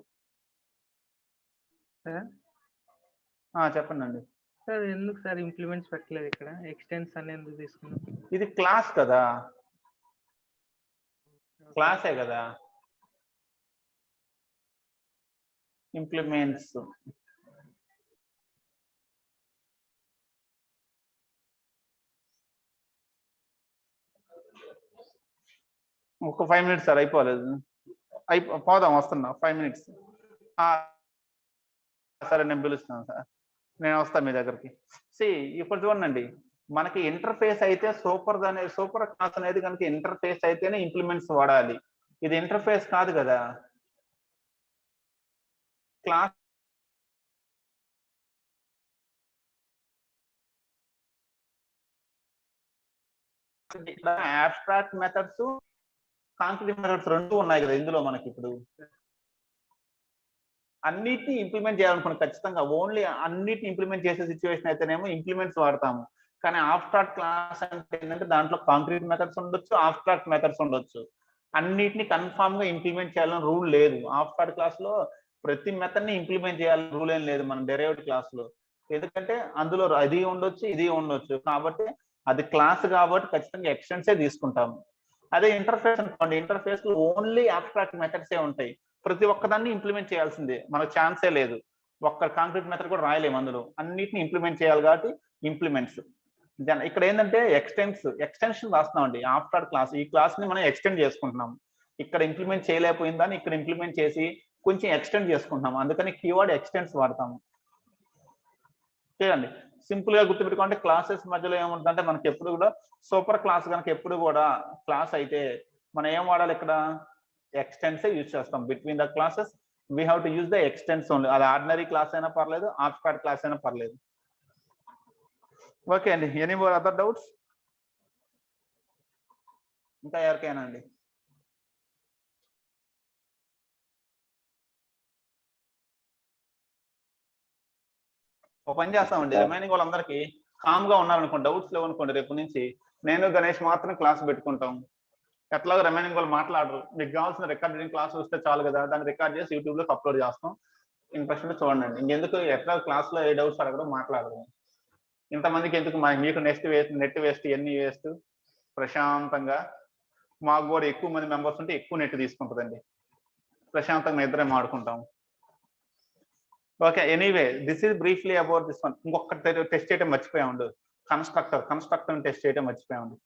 చెప్పండి అండి. సార్ ఎందుకు సార్ ఇంప్లిమెంట్స్ పెట్టలేదు ఇక్కడ? ఎక్స్టెన్స్ అని ఎందుకు తీసుకున్నాం? ఇది క్లాస్ కదా, క్లాసే కదా. ఇంప్లిమెంట్స్ ఒక 5 minutes సార్, అయిపోలేదు. పోదాం, వస్తున్నా. 5 minutes. సరే నేను పిలుస్తాను సార్. నేను వస్తాను మీ దగ్గరికి. ఇప్పుడు చూడండి, మనకి ఇంటర్ఫేస్ అయితే సూపర్ క్లాస్ అనేది కనుక ఇంటర్ఫేస్ అయితేనే ఇంప్లిమెంట్స్ వాడాలి. ఇది ఇంటర్ఫేస్ కాదు కదా. క్లాస్ ఇక్కడ అబ్స్ట్రాక్ట్ మెథడ్స్, కాంక్రీట్ మెథడ్స్ రెండు ఉన్నాయి కదా ఇందులో మనకి. ఇప్పుడు అన్నిటిని ఇంప్లిమెంట్ చేయాలనుకున్నాం ఖచ్చితంగా. ఓన్లీ అన్నిటిని ఇంప్లిమెంట్ చేసే సిచ్యువేషన్ అయితేనేమో ఇంప్లిమెంట్స్ వాడతాము. కానీ అబ్స్ట్రాక్ట్ క్లాస్ అంటే ఏంటంటే దాంట్లో కాంక్రీట్ మెథడ్స్ ఉండొచ్చు, అబ్స్ట్రాక్ట్ మెథడ్స్ ఉండొచ్చు. అన్నిటిని కన్ఫామ్ గా ఇంప్లిమెంట్ చేయాలని రూల్ లేదు. అబ్స్ట్రాక్ట్ క్లాస్ లో ప్రతి మెథడ్ ని ఇంప్లిమెంట్ చేయాలని రూల్ ఏం లేదు మన డెరైవ్డ్ క్లాస్ లో. ఎందుకంటే అందులో అది ఉండొచ్చు, ఇది ఉండొచ్చు. కాబట్టి అది క్లాస్ కాబట్టి ఖచ్చితంగా ఎక్స్టెన్సే తీసుకుంటాము. అదే ఇంటర్ఫేస్ అనుకోండి, ఇంటర్ఫేస్ లో ఓన్లీ అబ్స్ట్రాక్ట్ మెథడ్స్ ఉంటాయి. ప్రతి ఒక్కదాన్ని ఇంప్లిమెంట్ చేయాల్సిందే, మనకు ఛాన్సే లేదు. ఒక్క కాంక్రీట్ మెథడ్ కూడా రాయలేము అందులో. అన్నిటిని ఇంప్లిమెంట్ చేయాలి కాబట్టి ఇంప్లిమెంట్స్. ఇక్కడ ఏంటంటే ఎక్స్టెన్షన్ రాస్తున్నామండి. అబ్స్ట్రాక్ట్ క్లాస్, ఈ క్లాస్ ని మనం ఎక్స్టెండ్ చేసుకుంటున్నాం. ఇక్కడ ఇంప్లిమెంట్ చేయలేకపోయిందని ఇక్కడ ఇంప్లిమెంట్ చేసి కొంచెం ఎక్స్టెండ్ చేసుకుంటున్నాం. అందుకని కీవర్డ్ ఎక్స్టెండ్స్ వాడతాము. చూడండి, సింపుల్ గా గుర్తుపెట్టుకుంటే క్లాసెస్ మధ్యలో ఏముంటుందంటే మనకి ఎప్పుడు కూడా సూపర్ క్లాస్ కనుక ఎప్పుడు కూడా క్లాస్ అయితే మనం ఏం వాడాలి, ఇక్కడ ఎక్స్టెండ్స్ యూజ్ చేస్తాం. Between the classes we have to use the extends only. అది ఆర్డినరీ క్లాస్ అయినా పర్లేదు, అబ్స్ట్రాక్ట్ క్లాస్ అయినా పర్లేదు. ఓకే అండి, ఎనీ మోర్ అదర్ డౌట్స్ ఇంకా ఎవరికైనా అండి? ఒక పని చేస్తామండి, రిమైనింగ్ వాళ్ళందరికీ కామ్ గా ఉన్నారనుకోండి, డౌట్స్ లేవనుకోండి, రేపు నుంచి నేను గణేష్ మాత్రం క్లాస్ పెట్టుకుంటాం. ఎట్లాగో రిమైనింగ్ వాళ్ళు మాట్లాడరు. మీకు కావాల్సిన రికార్డింగ్ క్లాస్ వస్తే చాలు కదా, దాన్ని రికార్డ్ చేసి యూట్యూబ్ లో అప్లోడ్ చేస్తాం. ఇంట్రెస్ట్ ఉంటే చూడండి. ఇంకెందుకు ఎట్లా క్లాస్ లో ఏ డౌట్స్ అడగడం, మాట్లాడరు. ఇంతమందికి ఎందుకు, మీకు నెట్ వేస్ట్, ఇవన్నీ వేస్ట్. ప్రశాంతంగా మాకు కూడా ఎక్కువ మంది మెంబర్స్ ఉంటే ఎక్కువ నెట్ తీసుకుంటుందండి. ప్రశాంతంగా ఇద్దరే మాడుకుంటాం. Okay, anyway this is briefly about this one. ఇంకొక టెస్ట్ చేయడం మర్చిపోయామండు, కన్స్ట్రక్టర్ టెస్ట్ చేయడం మర్చిపోయామండి.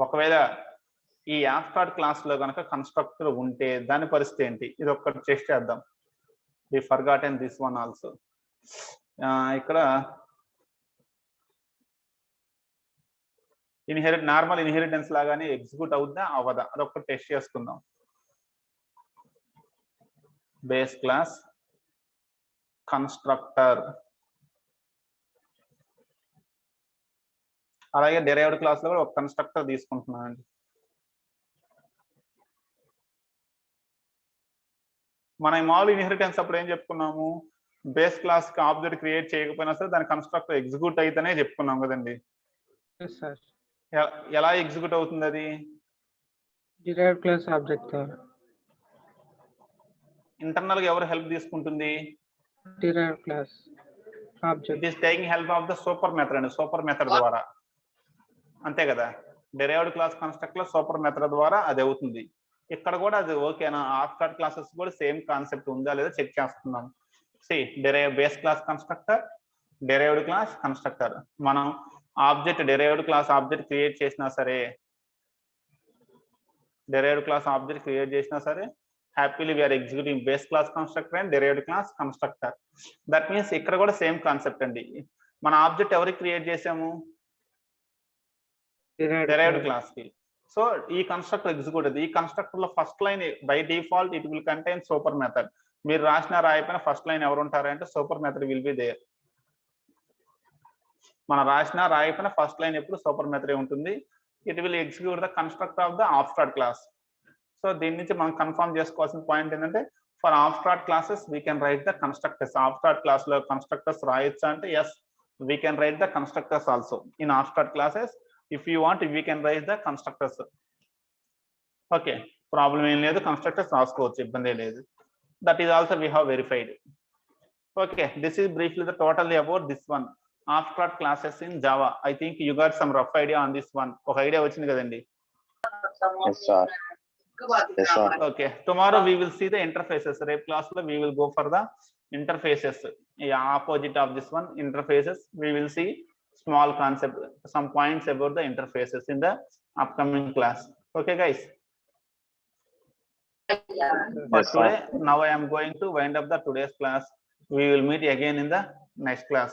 ఒకవేళ ఈ అబ్స్ట్రాక్ట్ క్లాస్ లో కనుక కన్స్ట్రక్టర్ ఉంటే దాని పరిస్థితి ఏంటి, ఇది ఒక్కటి టెస్ట్ చేద్దాం. వి ఫర్గాటెన్ దిస్ వన్ ఆల్సో. ఇక్కడ నార్మల్ ఇన్హెరిటెన్స్ లాగానే ఎగ్జిక్యూట్ అవుద్దా అవ్వదా, అదొక్కటి టెస్ట్ చేసుకుందాం. బేస్ క్లాస్ కన్స్ట్రక్టర్, అలాగే డెరైవ్డ్ క్లాస్ లో కూడా ఒక కన్స్ట్రక్టర్ తీసుకుంటున్నానండి. మనం మామూలు ఇన్హెరిటెన్స్ అప్పుడు ఏం చెప్పుకున్నాము, బేస్ క్లాస్ కి ఆబ్జెక్ట్ క్రియేట్ చేయకపోయినా సరే దాని కన్స్ట్రక్టర్ ఎగ్జిక్యూట్ అయితేనే చెప్పుకున్నాం కదండి. ఎలా ఎగ్జిక్యూట్ అవుతుంది అది? డిరైవ్డ్ క్లాస్ ఆబ్జెక్ట్ ఇంటర్నల్ గా ఎవరు హెల్ప్ తీసుకుంటుంది? Derived class object. It is taking help of the super method అండి, సూపర్ మెథడ్ ద్వారా. అంతే కదా, డెరైవ్డ్ క్లాస్ కన్స్ట్రక్ట్ లో సూపర్ మెథడ్ ద్వారా అది అవుతుంది. ఇక్కడ కూడా అది ఓకేనా? అబ్స్ట్రాక్ట్ క్లాసెస్ కూడా సేమ్ కాన్సెప్ట్ ఉందా లేదా చెక్ చేస్తున్నాం. Base class constructor, derived class constructor. మనం object derived class object create చేసినా సరే, happily we are executing base class constructor and derived class constructor. That means ఇక్కడ కూడా సేమ్ కాన్సెప్ట్ అండి. మన ఆబ్జెక్ట్ ఎవరికి క్రియేట్ చేసాము? డెరైవ్డ్ క్లాస్ కి. సో ఈ కన్స్ట్రక్టర్ ఎగ్జిక్యూట్ అవుతుంది. ఈ కన్స్ట్రక్టర్ లో first line by default it will contain super method. మీరు రాసిన రాయకపోయినా ఫస్ట్ లైన్ ఎవరు ఉంటారంటే super method will be there. మనం రాసిన రాయకపోయినా ఫస్ట్ లైన్ ఎప్పుడు సూపర్ మెథడ్ ఉంటుంది. It will execute the constructor of the abstract class. So దీని నుంచి మనం కన్ఫర్మ్ చేసుకోవాల్సిన పాయింట్ ఏంటంటే, for abstract classes we can write the constructors. Abstract class లో కన్స్ట్రక్టర్స్ రాయొచ్చు అంటే yes, we can write the constructors also in abstract classes. If you want, we can write the constructors. Okay, problem ఏం లేదు, constructors రాసుకోవచ్చు, ఇబ్బంది లేదు. That is also we have verified. Okay, this is briefly the totally about this one, abstract classes in Java. I think you got some rough idea on this one. ఒక idea వచ్చింది కదండి? Yes sir. Yes sir. Okay, tomorrow we will see the interfaces. రేపు class లో we will go for the interfaces. Opposite of this one, interfaces, we will see small concept, some points about the interfaces in the upcoming class. Okay guys, for today now I am going to wind up the today's class. We will meet again in the next class.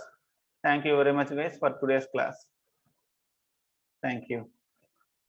Thank you very much guys for today's class. Thank you.